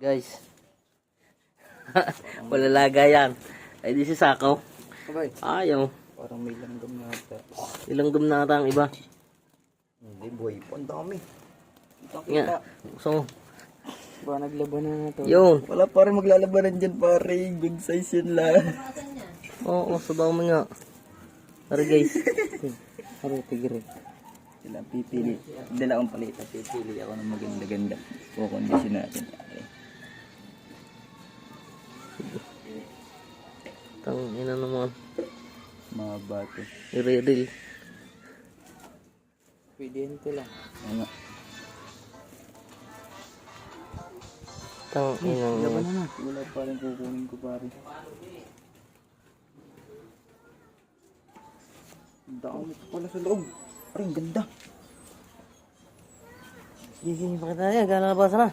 Guys. Wala lagayan. Ay di si Sakaw. Abay, Ayaw. parang may langgam na ata. Ilanggam na ata ang iba. Hindi, buhay pa. Ang dami. Nga. Kita. So, Ba, naglaban na to. yun. Wala pare maglalabanan dyan pare. Good size yun lang. Oo, sa dami nga. Tara guys. Pare, tigre. Sila pipili. Dala akong palita. Pipili ako ng maganda-ganda. Kukondisyon natin. Tang ina naman. Mga bato. I-reel. Pwede ito lang. Ano? Tang ina Laban naman. na. Wala pa rin kukunin ko pare. Ang dami pa pala sa loob. Pare, ang ganda. Sige, pakita yan. Gano'n na ba sana?